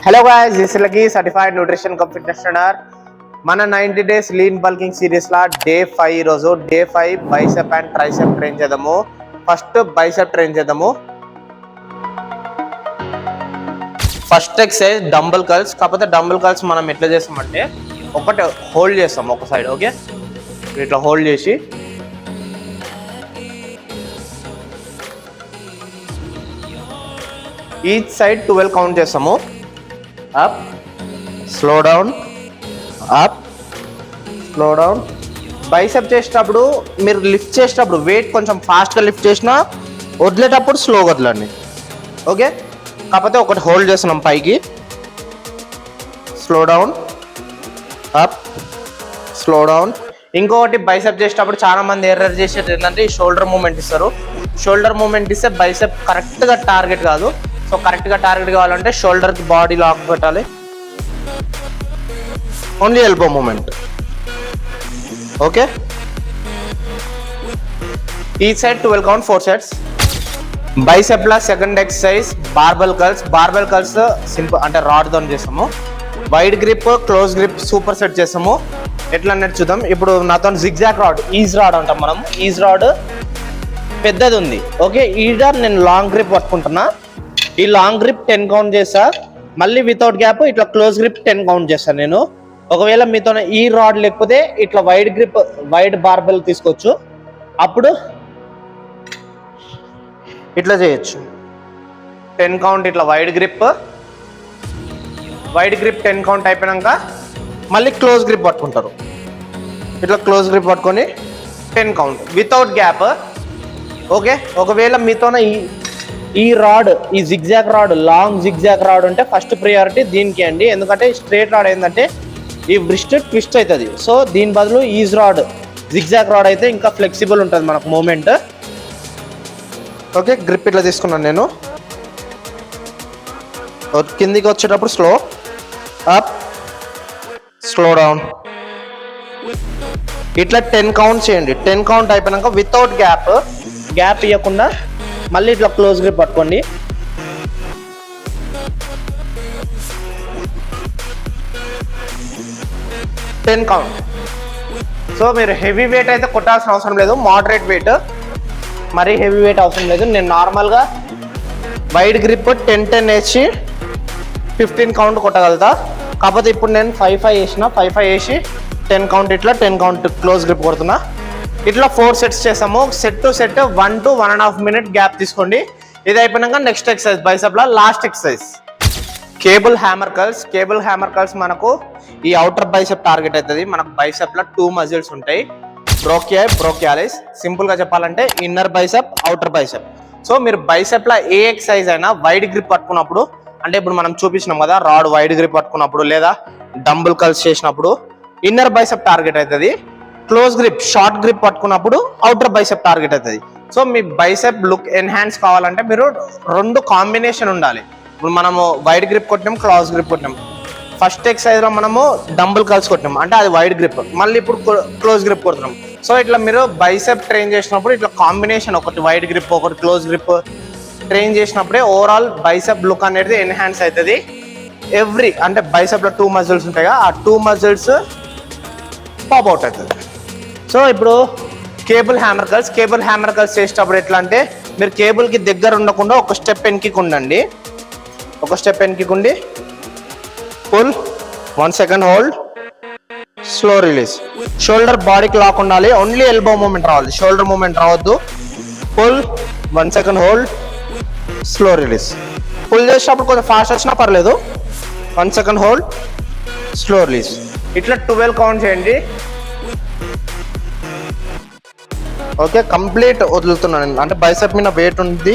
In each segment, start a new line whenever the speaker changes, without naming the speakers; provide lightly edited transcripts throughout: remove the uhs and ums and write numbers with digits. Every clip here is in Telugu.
Hello guys, this is Lucky, certified nutrition cum fitness trainer. మన 90 days lean bulking series లా డే 5 రోజు day 5 bicep and tricep train చేద్దాము. ఫస్ట్ బైసెప్ ట్రైన్ చేద్దాము. First exercise dumbbell curls. కాకపోతే డంబుల్ కర్ల్స్ మనం ఎట్లా చేస్తామంటే ఒకటి హోల్డ్ చేస్తాం ఒక సైడ్. ఓకే, ఇట్లా హోల్డ్ చేసి ఈచ్ సైడ్ 12 కౌంట్ చేస్తాము. Up, slow down, up, slow down. Bicep చేసేటప్పుడు మీరు లిఫ్ట్ చేసేటప్పుడు వెయిట్ కొంచెం ఫాస్ట్గా లిఫ్ట్ చేసినా వదిలేటప్పుడు స్లోగా వదలండి. ఓకే, కాకపోతే ఒకటి హోల్డ్ చేస్తున్నాం పైకి. Slow down, up, slow down. ఇంకొకటి బైసెప్ చేసేటప్పుడు చాలా మంది ఎర్రర్ చేసేది ఏంటంటే ఈ షోల్డర్ మూమెంట్ ఇస్తారు. షోల్డర్ మూమెంట్ ఇస్తే బైసెప్ కరెక్ట్గా టార్గెట్ కాదు. సో కరెక్ట్గా టార్గెట్ కావాలంటే షోల్డర్కి బాడీ లాక్ పెట్టాలి. Only elbow movement. ఓకే, ఈ సైడ్ 12 కౌంట్ 4 సెట్స్. బైసెప్లా second exercise barbell curls. Barbell curls simple అంటే రాడ్తో చేస్తాము. Wide grip, close grip, super set చేస్తాము. ఎట్లా అన్నట్టు చూద్దాం. ఇప్పుడు నాతో జిగ్జాక్ రాడ్, ఈజ్ రాడ్ అంటాం మనం. ఈజ్ రాడ్ పెద్దది ఉంది. ఓకే, ఈడ నేను లాంగ్ గ్రిప్ పట్టుకుంటున్నా. ఈ లాంగ్ గ్రిప్ 10 కౌంట్ చేస్తా. మళ్ళీ వితౌట్ గ్యాప్ ఇట్లా క్లోజ్ గ్రిప్ 10 కౌంట్ చేస్తాను నేను. ఒకవేళ మీతో ఈ రాడ్ లేకపోతే ఇట్లా వైడ్ గ్రిప్, వైడ్ బార్బెల్ తీసుకోవచ్చు. అప్పుడు ఇట్లా చేయొచ్చు. 10 కౌంట్ ఇట్లా వైడ్ గ్రిప్ 10 కౌంట్ అయిపోయాక మళ్ళీ క్లోజ్ గ్రిప్ పట్టుకుంటారు. ఇట్లా క్లోజ్ గ్రిప్ పట్టుకొని 10 కౌంట్ వితౌట్ గ్యాప్. ఓకే, ఒకవేళ మీతో ఈ రాడ్, ఈ zigzag rod, long zigzag rod ఉంటే ఫస్ట్ ప్రియారిటీ దీనికి అండి. ఎందుకంటే స్ట్రేట్ రాడ్ ఏంటంటే ఈ బ్రిస్ట్ ట్విస్ట్ అవుతుంది. సో దీని బదులు ఈజ్ రాడ్, జిగ్జాక్ రాడ్ అయితే ఇంకా ఫ్లెక్సిబుల్ ఉంటుంది మనకు మూమెంట్. ఓకే, గ్రిప్ ఇట్లా తీసుకున్నాను నేను. కిందికి వచ్చేటప్పుడు స్లో అప్, స్లో డౌన్. ఇట్లా 10 కౌంట్ చేయండి. 10 కౌంట్ అయిపోయాక వితౌట్ గ్యాప్ ఇవ్వకుండా మళ్ళీ ఇట్లా క్లోజ్ గ్రిప్ పట్టుకోండి. Ten count. సో మీరు హెవీ వెయిట్ అయితే కొట్టాల్సిన అవసరం లేదు. మోడరేట్ వెయిట్, మరీ హెవీ వెయిట్ అవసరం లేదు. నేను నార్మల్గా వైడ్ గ్రిప్ 10-10 వేసి 15 కౌంట్ కొట్టగలుగుతా. కాకపోతే ఇప్పుడు నేను 5-5 వేసిన. 5-5 వేసి 10 కౌంట్, ఇట్లా 10 కౌంట్ క్లోజ్ గ్రిప్ కొడుతున్నా. ఇట్లా 4 సెట్స్ చేసాము. Set to set 1 to 1.5 minute gap తీసుకోండి. ఇది అయిపోయినాక నెక్స్ట్ ఎక్సర్సైజ్ బైసెప్లో last exercise cable hammer curls. Cable hammer curls మనకు ఈ అవుటర్ బైసెప్ టార్గెట్ అవుతుంది. మనకు బైసెప్లో 2 మజిల్స్ ఉంటాయి, బ్రోకియాయ్, బ్రోకియాలిస్. సింపుల్గా చెప్పాలంటే inner bicep, outer bicep. So మీరు బైసెప్లో ఏ ఎక్సర్సైజ్ అయినా వైడ్ గ్రిప్ పట్టుకున్నప్పుడు, అంటే ఇప్పుడు మనం చూపించినాం కదా రాడ్ వైడ్ గ్రిప్ పట్టుకున్నప్పుడు లేదా డంబుల్ కర్ల్స్ చేసినప్పుడు ఇన్నర్ బైసెప్ టార్గెట్ అవుతుంది. క్లోజ్ గ్రిప్, షార్ట్ గ్రిప్ పట్టుకున్నప్పుడు అవుటర్ బైసెప్ టార్గెట్ అవుతుంది. సో మీ బైసెప్ లుక్ ఎన్హాన్స్ కావాలంటే మీరు 2 కాంబినేషన్ ఉండాలి. ఇప్పుడు మనము వైడ్ గ్రిప్ కొట్టినాం, క్లోజ్ గ్రిప్ కొట్టినాం. ఫస్ట్ ఎక్సర్సైజ్లో మనము డంబుల్ కర్ల్స్ కొట్టినాం అంటే అది వైడ్ గ్రిప్, మళ్ళీ ఇప్పుడు క్లోజ్ గ్రిప్ కొడుతున్నాం. సో ఇట్లా మీరు బైసెప్ ట్రైన్ చేసినప్పుడు ఇట్లా కాంబినేషన్, ఒకటి వైడ్ గ్రిప్, ఒకటి క్లోజ్ గ్రిప్ ట్రైన్ చేసినప్పుడే ఓవరాల్ బైసెప్ లుక్ అనేది ఎన్హాన్స్ అవుతుంది. అంటే బైసెప్లో 2 మజిల్స్ ఉంటాయి కదా, ఆ 2 మజిల్స్ పాప్ అవుట్ అవుతుంది. సో ఇప్పుడు cable hammer curls. Cable hammer curls చేసేటప్పుడు ఎట్లా అంటే మీరు కేబుల్కి దగ్గర ఉండకుండా ఒక స్టెప్ వెనక్కి ఉండండి. ఒక స్టెప్ వెనక్కి ఉండి pull, 1 second hold, slow release. Shoulder బాడీకి లాక్ ఉండాలి. ఓన్లీ ఎల్బో మూమెంట్ రావాలి, షోల్డర్ మూమెంట్ రావద్దు. Pull, 1 second hold, slow release. Pull చేసేటప్పుడు కొంచెం ఫాస్ట్ వచ్చినా పర్లేదు. 1 సెకండ్ హోల్డ్, స్లో రిలీజ్. ఇట్లా 12 కౌంట్ చేయండి. ఓకే, కంప్లీట్ వదులుతున్నాను అంటే బైసెప్ మీద వెయిట్ ఉంది.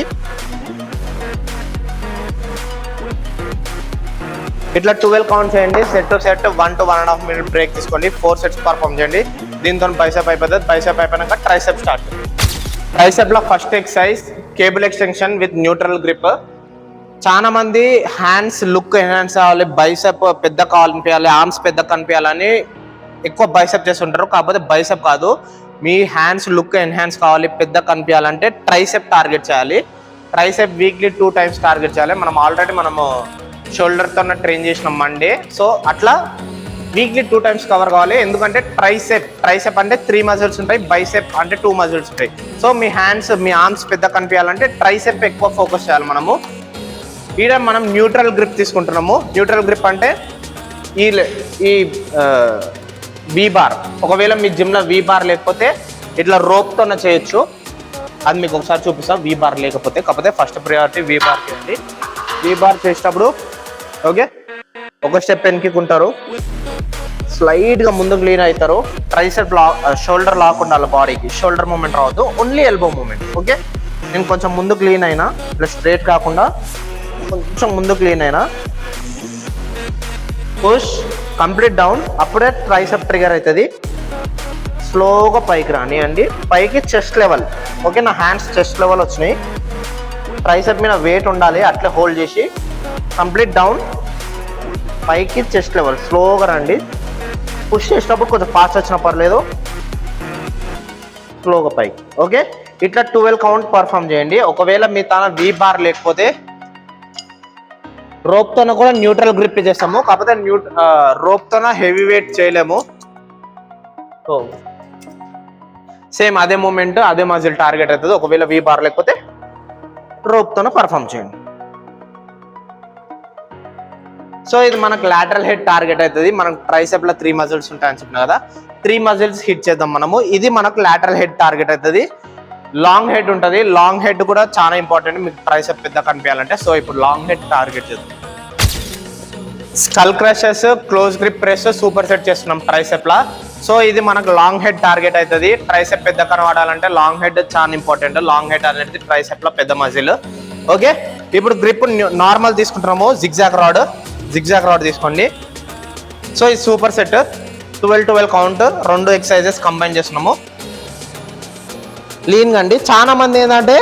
ఇట్లా 12 కౌంట్ చేయండి. Set to set 1 to 1.5 minute break తీసుకోండి. 4 సెట్స్ పర్ఫామ్ చేయండి. దీంతో బైసెప్ అయిపోతుంది. బైసెప్ అయిపోయాక ట్రైసెప్ స్టార్ట్. ట్రైసెప్లో first exercise cable extension with neutral grip. చాలా మంది హ్యాండ్స్ లుక్ ఎన్హాన్స్ కావాలి, బైసెప్ పెద్ద కనిపించాలి, ఆర్మ్స్ పెద్ద కనిపించాలని ఎక్కువ బైసెప్ చేస్తుంటారు. కాకపోతే బైసెప్ కాదు, మీ హ్యాండ్స్ లుక్ ఎన్హాన్స్ కావాలి, పెద్ద కనిపించాలంటే ట్రైసెప్ టార్గెట్ చేయాలి. ట్రైసెప్ వీక్లీ 2 times టార్గెట్ చేయాలి. మనం ఆల్రెడీ షోల్డర్తో ట్రైన్ చేసిన మండే. సో అట్లా వీక్లీ 2 times కవర్ కావాలి. ఎందుకంటే ట్రైసెప్ అంటే 3 muscles ఉంటాయి, బైసెప్ అంటే 2 muscles ఉంటాయి. సో మీ హ్యాండ్స్ మీ ఆర్మ్స్ పెద్ద కనిపించాలంటే ట్రైసెప్ ఎక్కువ ఫోకస్ చేయాలి మనము. ఈడ మనం న్యూట్రల్ గ్రిప్ తీసుకుంటున్నాము. న్యూట్రల్ గ్రిప్ అంటే ఈ వి బార్. ఒకవేళ మీ జిమ్లో వి బార్ లేకపోతే ఇట్లా రోప్తోనే చేయొచ్చు. అది మీకు ఒకసారి చూపిస్తా. వి బార్ కాకపోతే ఫస్ట్ ప్రియారిటీ వి బార్ చేయండి. వి బార్ చేసేటప్పుడు ఓకే ఒక స్టెప్ వెనక్కికుంటారు, స్లైడ్గా ముందుకు లీన్ అవుతారు. ట్రైసెప్ షోల్డర్ లాక్ ఉండాలి బాడీకి, షోల్డర్ మూమెంట్ రావద్దు, ఓన్లీ ఎల్బో మూమెంట్. ఓకే నేను కొంచెం ముందుకు లీన్ అయినా, ప్లస్ స్ట్రేట్ కాకుండా కొంచెం ముందుకు లీన్ అయినా, పుష్ కంప్లీట్ డౌన్. అప్పుడే ట్రైసెప్ ట్రిగర్ అవుతుంది. స్లోగా పైకి రానియండి, పైకి చెస్ట్ లెవెల్. ఓకే నా హ్యాండ్స్ చెస్ట్ లెవెల్ వచ్చినాయి. ట్రైసెప్ మీద వెయిట్ ఉండాలి, అట్లే హోల్డ్ చేసి కంప్లీట్ డౌన్, పైకి చెస్ట్ లెవెల్. స్లోగా రండి. పుష్ చేసినప్పుడు కొంచెం ఫాస్ట్ వచ్చినా పర్లేదు, స్లోగా పైకి. ఓకే ఇట్లా 12 కౌంట్ పర్ఫామ్ చేయండి. ఒకవేళ మీ తన వి బార్ లేకపోతే రోప్తోన కూడా న్యూట్రల్ గ్రిప్ చేస్తాము. కాకపోతే రోప్తోన హెవీ వెయిట్ చేయలేము. సో సేమ్ అదే మూమెంట్ అదే మజిల్ టార్గెట్ అవుతుంది. ఒకవేళ వి బార్ లేకపోతే రోప్తోన పర్ఫామ్ చేయండి. సో ఇది మనకు లాటరల్ హెడ్ టార్గెట్ అవుతుంది. మనకు ట్రైసెప్ లో 3 muscles ఉంటాయని చెప్పిన కదా, 3 muscles హిట్ చేద్దాం మనము. ఇది మనకు లాటరల్ హెడ్ టార్గెట్ అవుతుంది. లాంగ్ హెడ్ ఉంటుంది. లాంగ్ హెడ్ కూడా చాలా ఇంపార్టెంట్ మీకు ట్రైసెప్ పెద్ద కనిపించాలంటే. సో ఇప్పుడు లాంగ్ హెడ్ టార్గెట్ చేద్దాం. Skull crushes, close grip press, super set చేస్తున్నాం ట్రైసెప్ లా. సో ఇది మనకు లాంగ్ హెడ్ టార్గెట్ అవుతుంది. ట్రైసెప్ పెద్ద కనబడాలంటే లాంగ్ హెడ్ చాలా ఇంపార్టెంట్. లాంగ్ హెడ్ అనేది ట్రైసెప్ లో పెద్ద మజిల్. ఓకే ఇప్పుడు గ్రిప్ నార్మల్ తీసుకుంటున్నాము. జిగ్జాగ్ రాడ్ తీసుకోండి. సో ఇది super set 12 count, 2 exercises combine చేస్తున్నాము. లీన్ అండి. చాలా మంది ఏంటంటే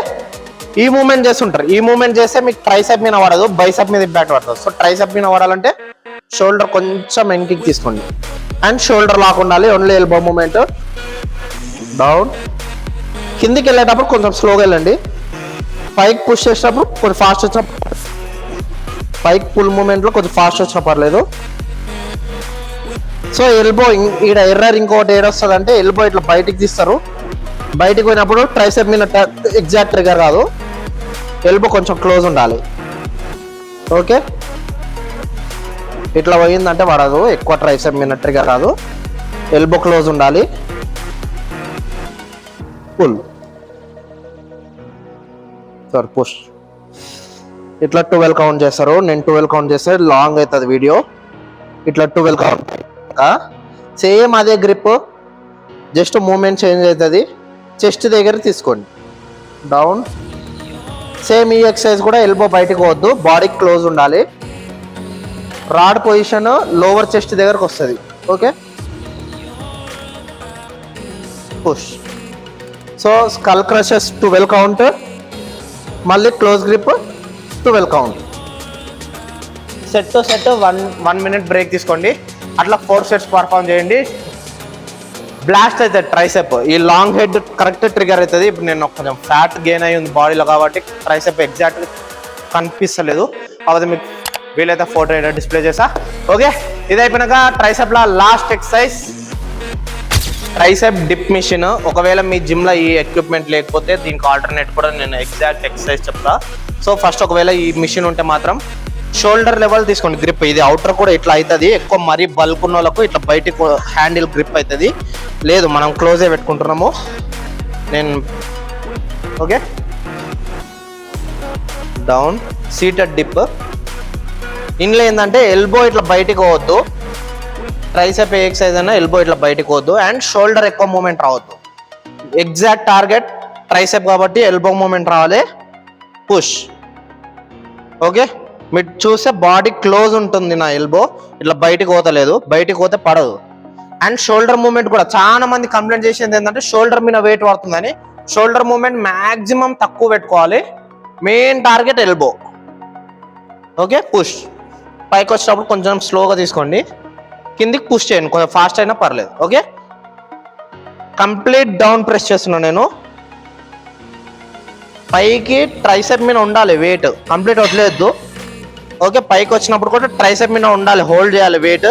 ఈ మూమెంట్ చేస్తుంటారు. ఈ మూమెంట్ చేస్తే మీకు ట్రైసెప్ మీద పడదు, బైసెప్ మీద ఇంపాక్ట్ పడుతుంది. సో ట్రైసెప్ మీద పడాలంటే షోల్డర్ కొంచెం వెనక్కి తీసుకోండి అండ్ షోల్డర్ లాక్ ఉండాలి. Only elbow movement down. కిందికి వెళ్ళేటప్పుడు కొంచెం స్లోగా వెళ్ళండి. పైకి పుష్ చేసేటప్పుడు కొంచెం ఫాస్ట్ వచ్చినప్పుడు, పైకి పుల్ మూమెంట్లో కొంచెం ఫాస్ట్ వచ్చినా పర్లేదు. సో ఎల్బో ఈడ ఎర్రర్ ఇంకోటి ఏడొస్తుంది అంటే ఎల్బో ఇట్లా బయటికి తీస్తారు. బయటికి పోయినప్పుడు ట్రైసెప్ మీద ఎగ్జాక్ట్ ట్రిగర్ కాదు, ఎల్బో కొంచెం క్లోజ్ ఉండాలి. ఓకే ఇట్లా పోయిందంటే పడదు, ఎక్కువ ట్రైసెప్ మీద ట్రిగర్ కాదు, ఎల్బో క్లోజ్ ఉండాలి. Pull sir push. ఇట్లా 12 కౌంట్ చేస్తారు. నేను 12 కౌంట్ చేస్తే లాంగ్ అవుతుంది వీడియో. ఇట్లా 12 కౌంట్ సేమ్ అదే గ్రిప్, జస్ట్ మూమెంట్ చేంజ్ అవుతుంది. చెస్ట్ దగ్గర తీసుకోండి డౌన్. సేమ్ ఈ ఎక్సర్సైజ్ కూడా ఎల్బో బయటకు పోవద్దు, బాడీ క్లోజ్ ఉండాలి. రాడ్ పొజిషన్ లోవర్ చెస్ట్ దగ్గరకు వస్తుంది. Okay push. So skull crushers 12 count, మళ్ళీ close grip 12 count. Set to set 1 minute break తీసుకోండి. అట్లా 4 sets పర్ఫామ్ చేయండి. బ్లాస్ట్ అవుతుంది ట్రైసెప్. ఈ లాంగ్ హెడ్ కరెక్ట్ ట్రిగర్ అవుతుంది. ఇప్పుడు నేను కొంచెం ఫ్యాట్ గెయిన్ అయ్యి ఉంది బాడీలో కాబట్టి ట్రైసెప్ ఎగ్జాక్ట్ కనిపిస్తలేదు. కాబట్టి మీకు వీలైతే ఫోటో డిస్ప్లే చేసా. ఓకే ఇది అయిపోయినాక ట్రైసెప్ లా last exercise tricep dip machine. ఒకవేళ మీ జిమ్లో ఈ ఎక్విప్మెంట్ లేకపోతే దీనికి ఆల్టర్నేట్ కూడా నేను ఎగ్జాక్ట్ ఎక్సర్సైజ్ చెప్తా. సో ఫస్ట్ ఒకవేళ ఈ మిషన్ ఉంటే మాత్రం షోల్డర్ లెవెల్ తీసుకోండి గ్రిప్. ఇది అవుటర్ కూడా ఇట్లా అవుతుంది. ఎక్కువ మరీ బల్క్ ఉన్న వాళ్ళకు ఇట్లా బయటికి హ్యాండిల్ గ్రిప్ అవుతుంది. లేదు మనం క్లోజే పెట్టుకుంటున్నాము. నేను ఓకే డౌన్ సీటెడ్ డిప్. ఇందులో ఏంటంటే ఎల్బో ఇట్లా బయటికి పోవద్దు. ట్రైసెప్ ఎక్సర్సైజ్ అయినా ఎల్బో ఇట్లా బయటికి పోవద్దు అండ్ షోల్డర్ ఎక్కువ మూమెంట్ రావద్దు. ఎగ్జాక్ట్ టార్గెట్ ట్రైసెప్ కాబట్టి ఎల్బో మూమెంట్ రావాలి. పుష్. ఓకే మీరు చూస్తే బాడీ క్లోజ్ ఉంటుంది. నా ఎల్బో ఇట్లా బయటికి పోతలేదు, బయటికి పోతే పడదు. అండ్ షోల్డర్ మూమెంట్ కూడా చాలా మంది కంప్లైంట్ చేసేది ఏంటంటే షోల్డర్ మీద వెయిట్ పడుతుందని. షోల్డర్ మూమెంట్ మ్యాక్సిమం తక్కువ పెట్టుకోవాలి. Main target elbow. Okay push. పైకి వచ్చినప్పుడు కొంచెం స్లోగా తీసుకోండి, కిందికి పుష్ చేయండి, కొంచెం ఫాస్ట్ అయినా పర్లేదు. ఓకే కంప్లీట్ డౌన్ ప్రెస్ చేస్తున్నాను నేను. పైకి ట్రైసెప్ మీద ఉండాలి వెయిట్, కంప్లీట్ వదిలేద్దు. ఓకే, పైకి వచ్చినప్పుడు కూడా ట్రైసెప్ మీద ఉండాలి, హోల్డ్ చేయాలి వెయిట్.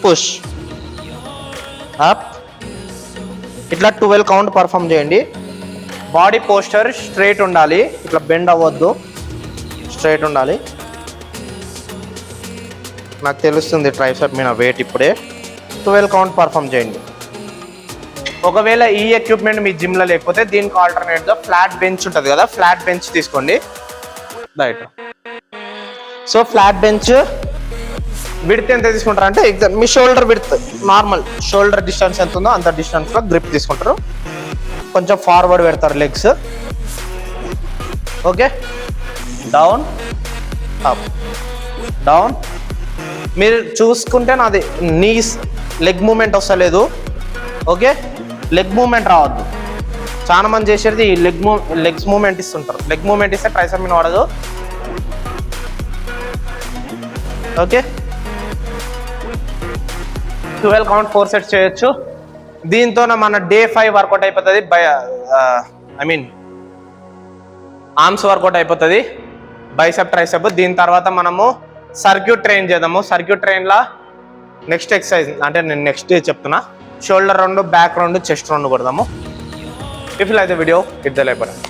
పుష్ అప్, ఇట్లా 12 కౌంట్ పర్ఫామ్ చేయండి. బాడీ పోస్టర్ స్ట్రైట్ ఉండాలి, ఇట్లా బెండ్ అవ్వద్దు, స్ట్రైట్ ఉండాలి. నాకు తెలుస్తుంది ట్రైసెప్ మీద వెయిట్ ఇప్పుడే. 12 కౌంట్ పర్ఫామ్ చేయండి. ఒకవేళ ఈ ఎక్విప్మెంట్ మీ జిమ్లో లేకపోతే దీనికి ఆల్టర్నేట్గా ఫ్లాట్ బెంచ్ ఉంటుంది కదా, ఫ్లాట్ బెంచ్ తీసుకోండి. Right. So flat bench width ఎంత తీసుకుంటారు అంటే ఎగ్జాక్ట్ మీ shoulder width, normal shoulder distance ఎంత ఉందో అంత డిస్టెన్స్లో గ్రిప్ తీసుకుంటారు. కొంచెం ఫార్వర్డ్ పెడతారు legs. Okay, down up, down. మీరు చూసుకుంటే నాది నీస్ లెగ్ మూమెంట్ వస్తలేదు. ఓకే, లెగ్ మూమెంట్ రావద్దు. చాలా మంది చేసేది లెగ్స్ మూమెంట్ ఇస్తుంటారు. లెగ్ మూమెంట్ ఇస్తే ట్రైసెప్ మీద వాడదు. ఓకే, 12 కౌంట్ 4 సెట్స్ చేయొచ్చు. దీంతో మన డే 5 వర్కౌట్ అయిపోతుంది. ఆర్మ్స్ వర్కౌట్ అయిపోతుంది, బైసెప్ ట్రైసెప్. దీని తర్వాత మనము సర్క్యూట్ ట్రైన్ చేద్దాము. సర్క్యూట్ ట్రైన్లో నెక్స్ట్ ఎక్సర్సైజ్ అంటే నేను నెక్స్ట్ డే చెప్తున్నా, షోల్డర్ 2, బ్యాక్ 2, చెస్ట్ 2 కొడదాము. If like the video, hit the like button.